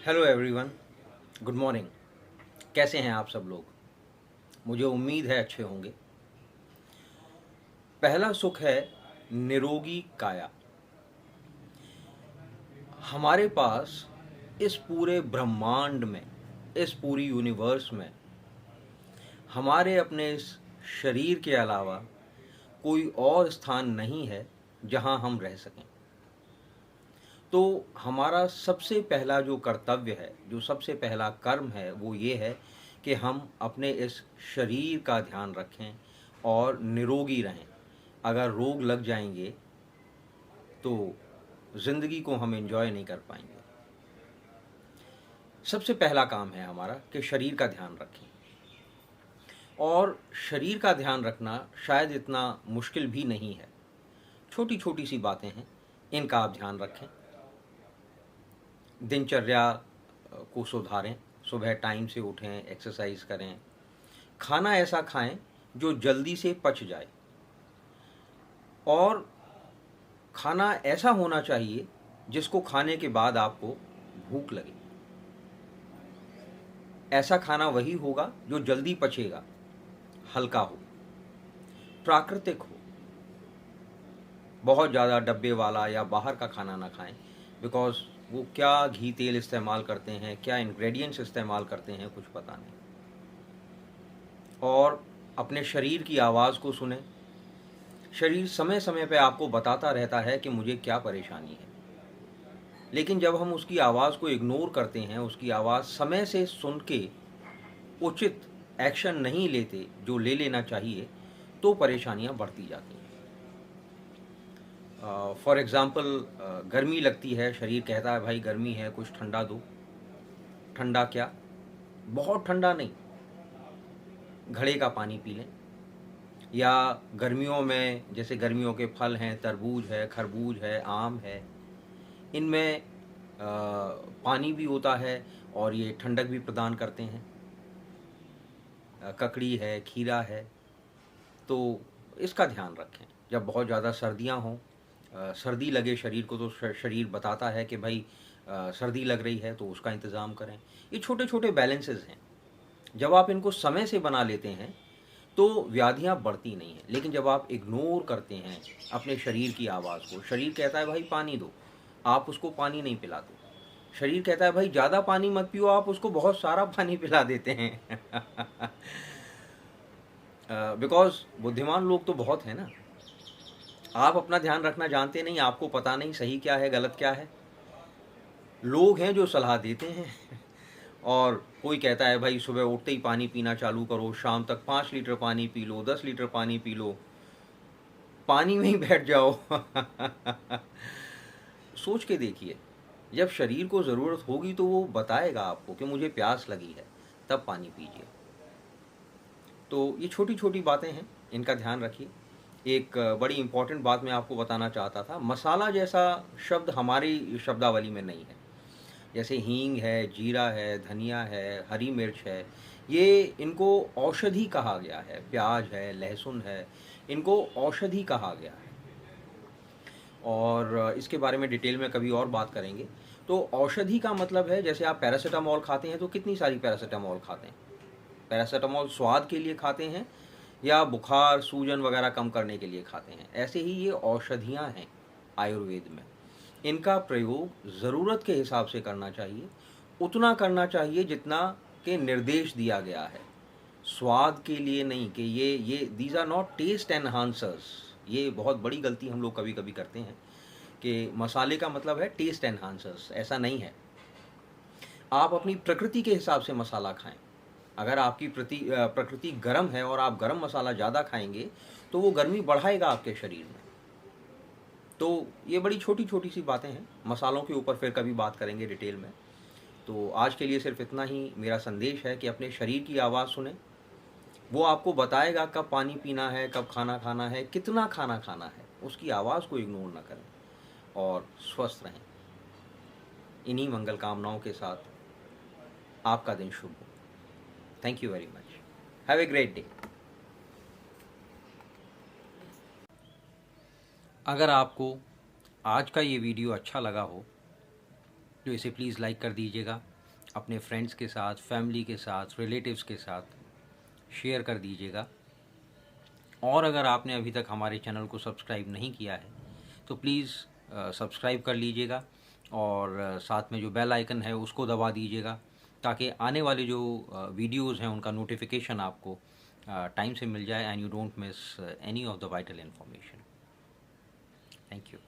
Hello everyone, good morning. कैसे हैं आप सब लोग? मुझे उम्मीद है अच्छे होंगे। पहला सुख है निरोगी काया। हमारे पास इस पूरे ब्रह्मांड में, इस पूरी यूनिवर्स में हमारे अपने इस शरीर के अलावा कोई और स्थान नहीं है जहां हम रह सकें। तो हमारा सबसे पहला जो कर्तव्य है, जो सबसे पहला कर्म है, वो ये है कि हम अपने इस शरीर का ध्यान रखें और निरोगी रहें। अगर रोग लग जाएंगे तो ज़िंदगी को हम एंजॉय नहीं कर पाएंगे। सबसे पहला काम है हमारा कि शरीर का ध्यान रखें। और शरीर का ध्यान रखना शायद इतना मुश्किल भी नहीं है। छोटी छोटी सी बातें हैं, इनका आप ध्यान रखें। दिनचर्या को सुधारें, सुबह टाइम से उठें, एक्सरसाइज करें, खाना ऐसा खाएं जो जल्दी से पच जाए, और खाना ऐसा होना चाहिए जिसको खाने के बाद आपको भूख लगे। ऐसा खाना वही होगा जो जल्दी पचेगा, हल्का हो, प्राकृतिक हो। बहुत ज़्यादा डब्बे वाला या बाहर का खाना ना खाएं, बिकॉज वो क्या घी तेल इस्तेमाल करते हैं, क्या इंग्रेडिएंट्स इस्तेमाल करते हैं, कुछ पता नहीं। और अपने शरीर की आवाज़ को सुने। शरीर समय समय पे आपको बताता रहता है कि मुझे क्या परेशानी है, लेकिन जब हम उसकी आवाज़ को इग्नोर करते हैं, उसकी आवाज़ समय से सुन के उचित एक्शन नहीं लेते जो ले लेना चाहिए, तो परेशानियां बढ़ती जाती हैं। फॉर एग्ज़ाम्पल, गर्मी लगती है, शरीर कहता है भाई गर्मी है, कुछ ठंडा दो। ठंडा क्या? बहुत ठंडा नहीं, घड़े का पानी पी लें। या गर्मियों में जैसे गर्मियों के फल हैं, तरबूज है, खरबूज है, आम है, इनमें पानी भी होता है और ये ठंडक भी प्रदान करते हैं। ककड़ी है, खीरा है, तो इसका ध्यान रखें। जब बहुत ज़्यादा सर्दियाँ हों, सर्दी लगे शरीर को, तो शरीर बताता है कि भाई सर्दी लग रही है, तो उसका इंतज़ाम करें। ये छोटे छोटे बैलेंसेस हैं। जब आप इनको समय से बना लेते हैं तो व्याधियाँ बढ़ती नहीं हैं। लेकिन जब आप इग्नोर करते हैं अपने शरीर की आवाज़ को, शरीर कहता है भाई पानी दो, आप उसको पानी नहीं पिलाते। शरीर कहता है भाई ज़्यादा पानी मत पियो, आप उसको बहुत सारा पानी पिला देते हैं। बिकॉज बुद्धिमान लोग तो बहुत हैं ना। आप अपना ध्यान रखना जानते नहीं, आपको पता नहीं सही क्या है, गलत क्या है। लोग हैं जो सलाह देते हैं। और कोई कहता है भाई सुबह उठते ही पानी पीना चालू करो, शाम तक 5 लीटर पानी पी लो, 10 लीटर पानी पी लो, पानी में ही बैठ जाओ। सोच के देखिए, जब शरीर को ज़रूरत होगी तो वो बताएगा आपको कि मुझे प्यास लगी है, तब पानी पीजिए। तो ये छोटी छोटी बातें हैं, इनका ध्यान रखिए। एक बड़ी इम्पॉर्टेंट बात मैं आपको बताना चाहता था। मसाला जैसा शब्द हमारी शब्दावली में नहीं है। जैसे हींग है, जीरा है, धनिया है, हरी मिर्च है, ये इनको औषधि कहा गया है। प्याज है, लहसुन है, इनको औषधि कहा गया है। और इसके बारे में डिटेल में कभी और बात करेंगे। तो औषधि का मतलब है, जैसे आप पैरासीटामोल खाते हैं तो कितनी सारी पैरासीटामोल खाते हैं? पैरासीटामोल स्वाद के लिए खाते हैं या बुखार सूजन वगैरह कम करने के लिए खाते हैं? ऐसे ही ये औषधियाँ हैं आयुर्वेद में। इनका प्रयोग ज़रूरत के हिसाब से करना चाहिए, उतना करना चाहिए जितना के निर्देश दिया गया है। स्वाद के लिए नहीं कि ये these are not test enhancers. ये बहुत बड़ी गलती हम लोग कभी कभी करते हैं कि मसाले का मतलब है टेस्ट एनहांसर्स। ऐसा नहीं है। आप अपनी प्रकृति के हिसाब से मसाला खाएं। अगर आपकी प्रकृति गर्म है और आप गर्म मसाला ज़्यादा खाएंगे तो वो गर्मी बढ़ाएगा आपके शरीर में। तो ये बड़ी छोटी छोटी सी बातें हैं। मसालों के ऊपर फिर कभी बात करेंगे डिटेल में। तो आज के लिए सिर्फ इतना ही मेरा संदेश है कि अपने शरीर की आवाज़ सुने। वो आपको बताएगा कब पानी पीना है, कब खाना खाना है, कितना खाना खाना है। उसकी आवाज़ को इग्नोर ना करें और स्वस्थ रहें। इन्हीं मंगल कामनाओं के साथ आपका दिन शुभ हो। Thank you very much. Have a great day. अगर आपको आज का ये वीडियो अच्छा लगा हो तो इसे प्लीज़ लाइक कर दीजिएगा, अपने फ्रेंड्स के साथ, फैमिली के साथ, रिलेटिव्स के साथ शेयर कर दीजिएगा। और अगर आपने अभी तक हमारे चैनल को सब्सक्राइब नहीं किया है तो प्लीज़ सब्सक्राइब कर लीजिएगा, और साथ में जो बेल आइकन है उसको दबा दीजिएगा, ताकि आने वाले जो वीडियोज़ हैं उनका नोटिफिकेशन आपको टाइम से मिल जाए, and you don't miss any of the vital information. Thank you.